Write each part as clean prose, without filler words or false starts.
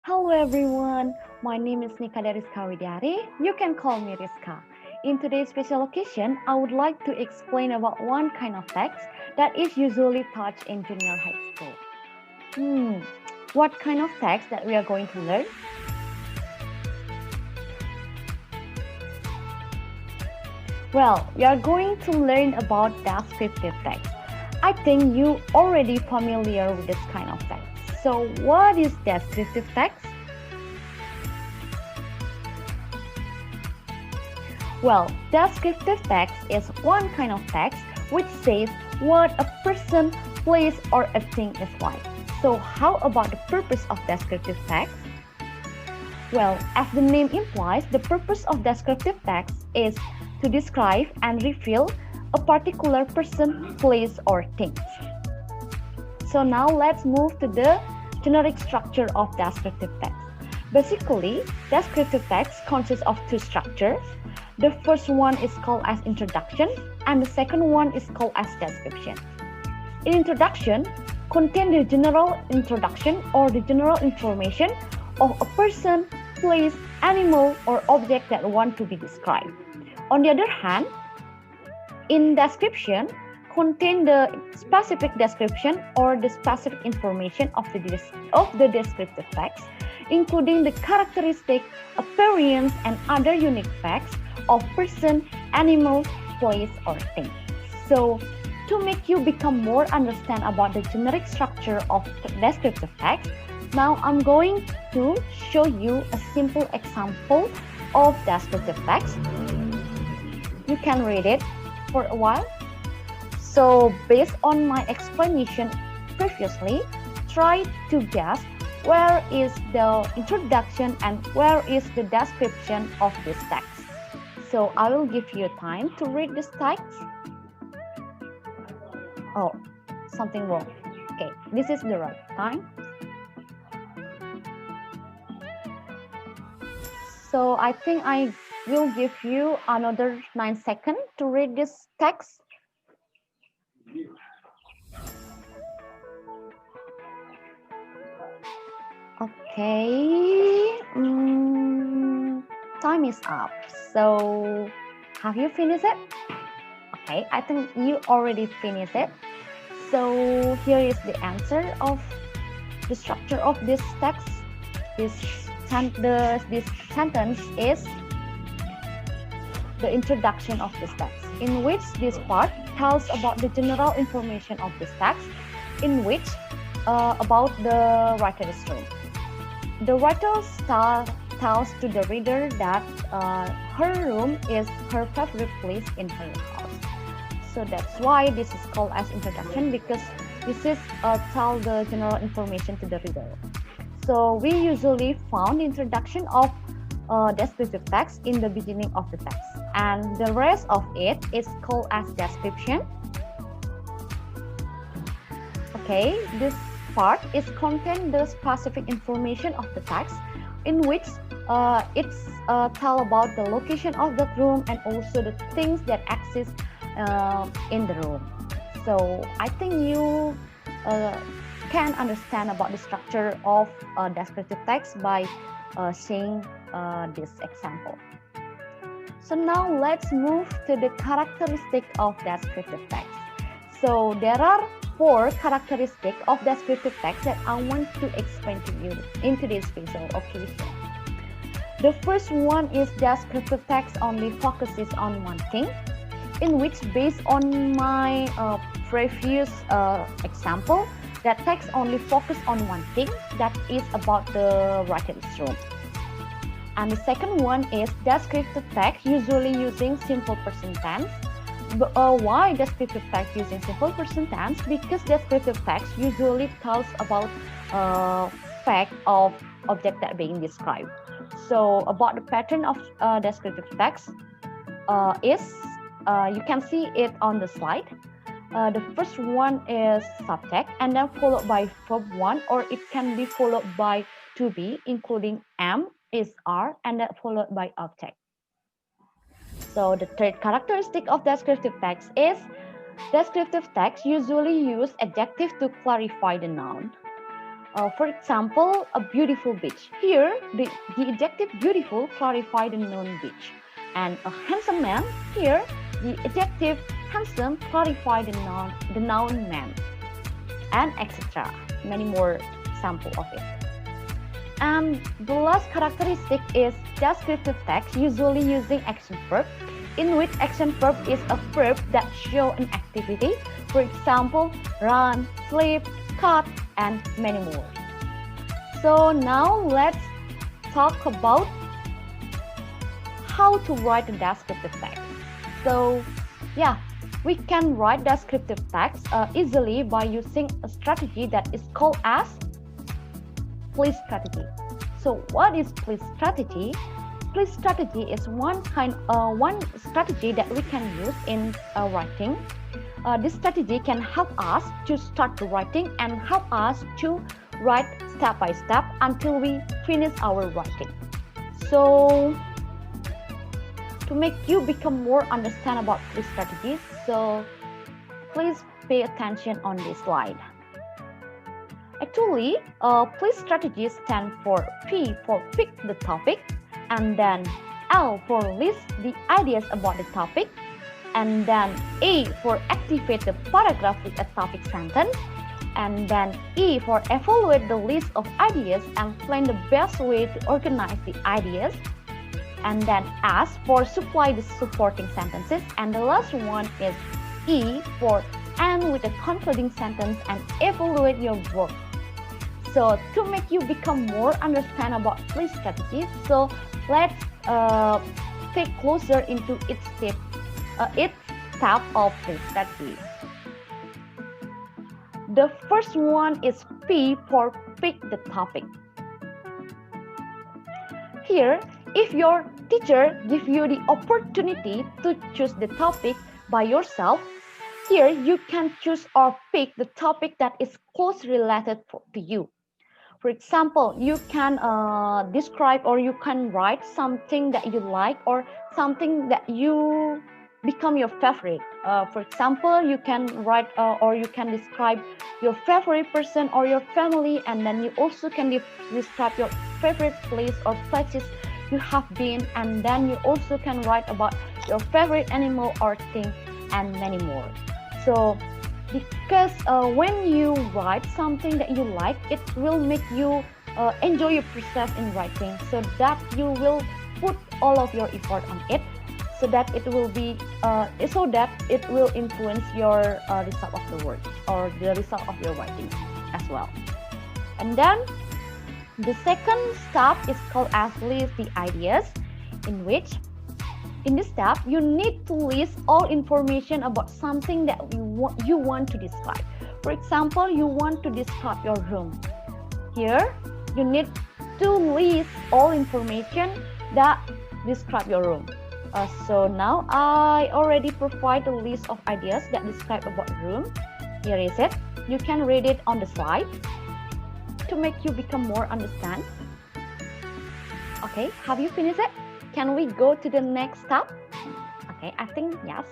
Hello everyone, my name is Riska Widyari. You can call me Riska. In today's special occasion, I would like to explain about one kind of text that is usually taught in junior high school. What kind of text that we are going to learn? Well, we are going to learn about descriptive text. I think you already familiar with this kind of text. So what is descriptive text? Well, descriptive text is one kind of text which says what a person, place, or a thing is like. So how about the purpose of descriptive text? Well, as the name implies, the purpose of descriptive text is to describe and reveal a particular person, place, or thing. So now let's move to the generic structure of descriptive text. Basically, descriptive text consists of two structures. The first one is called as introduction, and the second one is called as description. In introduction, contain the general introduction or the general information of a person, place, animal, or object that want to be described. On the other hand, in description, contain the specific description or the specific information of the descriptive text, including the characteristic, appearance, and other unique facts of person, animal, place, or thing. So, to make you become more understand about the generic structure of descriptive text, now I'm going to show you a simple example of descriptive text. You can read it for a while. So, based on my explanation previously, try to guess where is the introduction and where is the description of this text. So I will give you time to read this text. Oh, something wrong. Okay, this is the right time. So I think I will give you another 9 seconds to read this text. Okay, time is up. So have you finished it? Okay, I think you already finished it. So here is the answer of the structure of this text. This sentence is the introduction of this text, in which this part tells about the general information of this text, in which about the writer's room. The writer tells to the reader that her room is her favorite place in her house. So that's why this is called as introduction, because this is tell the general information to the reader. So we usually found the introduction of descriptive text in the beginning of the text, and the rest of it is called as description. Okay, this part is contain the specific information of the text, in which it's tell about the location of the room and also the things that exist in the room. So I think you can understand about the structure of descriptive text by seeing this example. So now let's move to the characteristic of descriptive text. So there are 4 characteristics of descriptive text that I want to explain to you in today's special occasion. The first one is descriptive text only focuses on one thing, in which based on my previous example, that text only focus on one thing, that is about the writer's room. And the second one is descriptive text usually using simple present tense. Why descriptive text using simple present tense? Because descriptive text usually tells about fact of object that being described. So about the pattern of descriptive text is you can see it on the slide. The first one is subject and then followed by verb 1, or it can be followed by to be, including am, is, are, and then followed by object. So the third characteristic of descriptive text is descriptive text usually use adjective to clarify the noun. For example, a beautiful beach. Here, the adjective beautiful clarify the noun beach. And a handsome man. Here, the adjective handsome clarify the noun man. And etc. Many more example of it. And the last characteristic is descriptive text, usually using action verb, in which action verb is a verb that show an activity. For example, run, sleep, cut, and many more. So now let's talk about how to write a descriptive text. So yeah, we can write descriptive text easily by using a strategy that is called as please strategy. So what is please strategy? Please strategy is one strategy that we can use in writing. This strategy can help us to start the writing and help us to write step by step until we finish our writing. So to make you become more understand about please strategies, so please pay attention on this slide. Actually, please strategies stand for P for pick the topic, and then L for list the ideas about the topic, and then A for activate the paragraph with a topic sentence, and then E for evaluate the list of ideas and plan the best way to organize the ideas, and then S for supply the supporting sentences, and the last one is E for end with a concluding sentence and evaluate your work. So to make you become more understand about please strategies, so let's take closer into each step of please strategy. The first one is P for pick the topic. Here, if your teacher gives you the opportunity to choose the topic by yourself, here you can choose or pick the topic that is closely related to you. For example, you can describe or you can write something that you like or something that you become your favorite. For example, you can write or you can describe your favorite person or your family, and then you also can describe your favorite place or places you have been, and then you also can write about your favorite animal or thing and many more. So because when you write something that you like, it will make you enjoy your process in writing, so that you will put all of your effort on it, so that it will be influence your result of the work or the result of your writing as well. And then the second step is called as list the ideas, in which in this step, you need to list all information about something that you want to describe. For example, you want to describe your room. Here, you need to list all information that describe your room. So now I already provide a list of ideas that describe about the room. Here is it. You can read it on the slide to make you become more understand. Okay, have you finished it? Can we go to the next step? Okay, I think yes.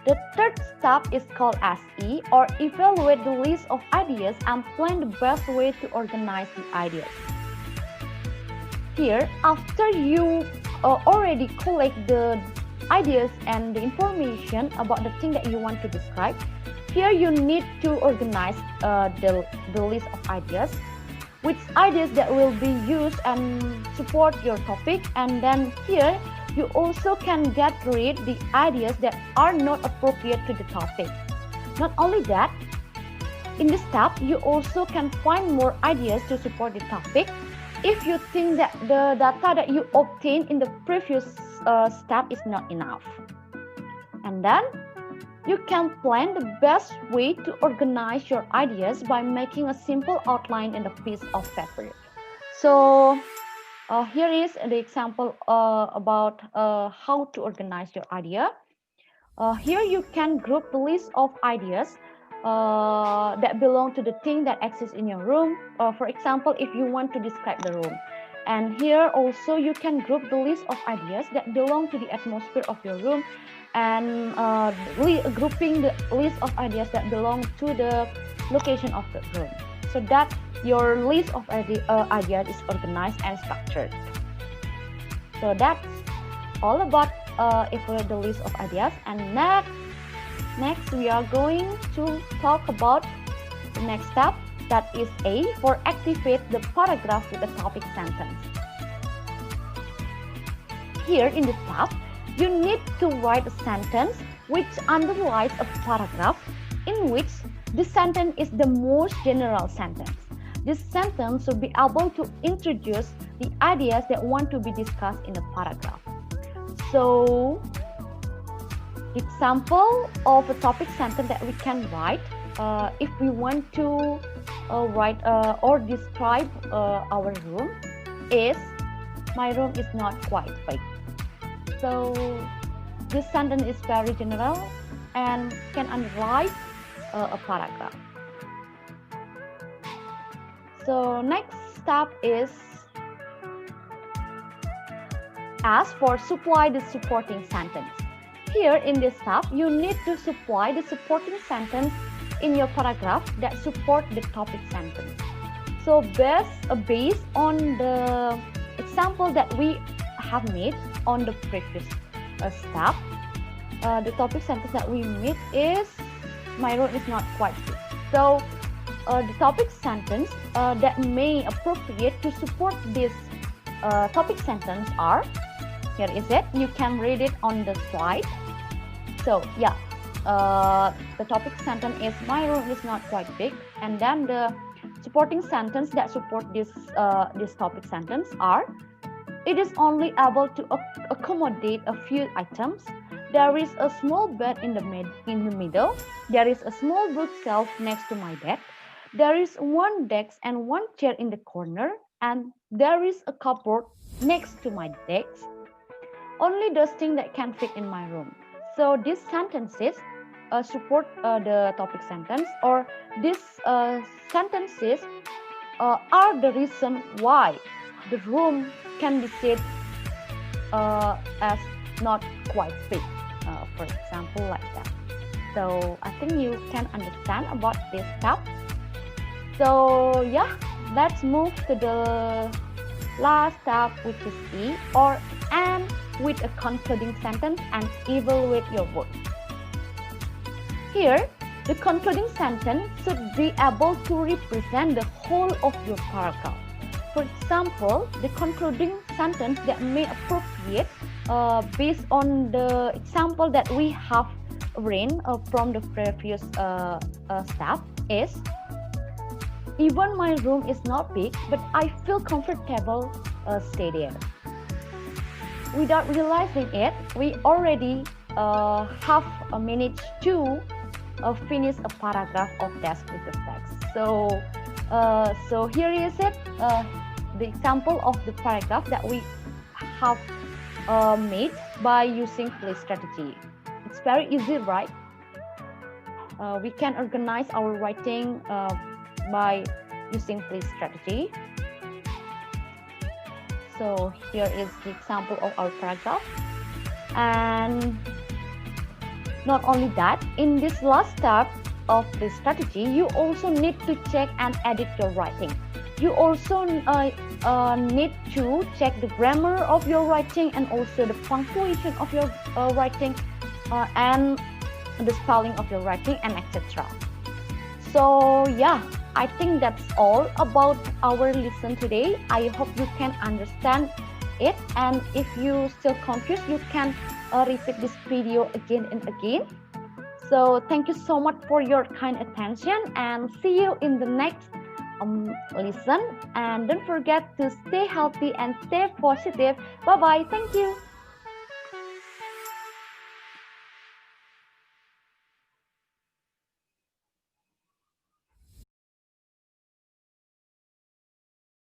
The third step is called as E, or evaluate the list of ideas and plan the best way to organize the ideas. Here, after you already collect the ideas and the information about the thing that you want to describe, here you need to organize the list of ideas, which ideas that will be used and support your topic. And then here you also can get rid the ideas that are not appropriate to the topic. Not only that, in this step you also can find more ideas to support the topic if you think that the data that you obtained in the previous step is not enough. And then you can plan the best way to organize your ideas by making a simple outline in a piece of paper. So here is the example about how to organize your idea. Here you can group the list of ideas that belong to the thing that exists in your room. For example, if you want to describe the room, And here also you can group the list of ideas that belong to the atmosphere of your room, and grouping the list of ideas that belong to the location of the room, so that your list of ideas is organized and structured. So that's all about the list of ideas. And next we are going to talk about the next step, that is A, for activate the paragraph with a topic sentence. Here in this step, you need to write a sentence which underlies a paragraph in which the sentence is the most general sentence. This sentence should be able to introduce the ideas that want to be discussed in a paragraph. So, example of a topic sentence that we can write if we want to write or describe our room is, my room is not quite big. So this sentence is very general and can underline a paragraph. So next step is ask for supply the supporting sentence. Here in this step, you need to supply the supporting sentence in your paragraph that support the topic sentence. So based on the example that we have made on the previous step, the topic sentence that we made is, my room is not quite big. So the topic sentence that may appropriate to support this topic sentence are, here is it, you can read it on the slide. So yeah, the topic sentence is, my room is not quite big, and then the supporting sentence that support this topic sentence are, it is only able to accommodate a few items. There is a small bed in the middle. There is a small bookshelf next to my bed. There is one desk and one chair in the corner, and there is a cupboard next to my desk. Only those things that can fit in my room. So these sentences support the topic sentence, or these sentences are the reason why the room can be said as not quite big, for example, like that. So I think you can understand about this step. So yeah, let's move to the last step, which is E, or end with a concluding sentence and evaluate your work. Here, the concluding sentence should be able to represent the whole of your paragraph. For example, the concluding sentence that may appropriate based on the example that we have read from the previous step is, even my room is not big, but I feel comfortable stay there. Without realizing it, we already have managed to finish a paragraph of descriptive text. So here is it, the example of the paragraph that we have made by using place strategy. It's very easy, right? We can organize our writing by using place strategy. So here is the example of our paragraph. And not only that, in this last step of the strategy, you also need to check and edit your writing. You also need to check the grammar of your writing, and also the punctuation of your writing, and the spelling of your writing, and etc. So yeah, I think that's all about our lesson today. I hope you can understand it, and if you still confused, you can repeat this video again and again. So thank you so much for your kind attention, and see you in the next lesson. And don't forget to stay healthy and stay positive. Bye bye. Thank you.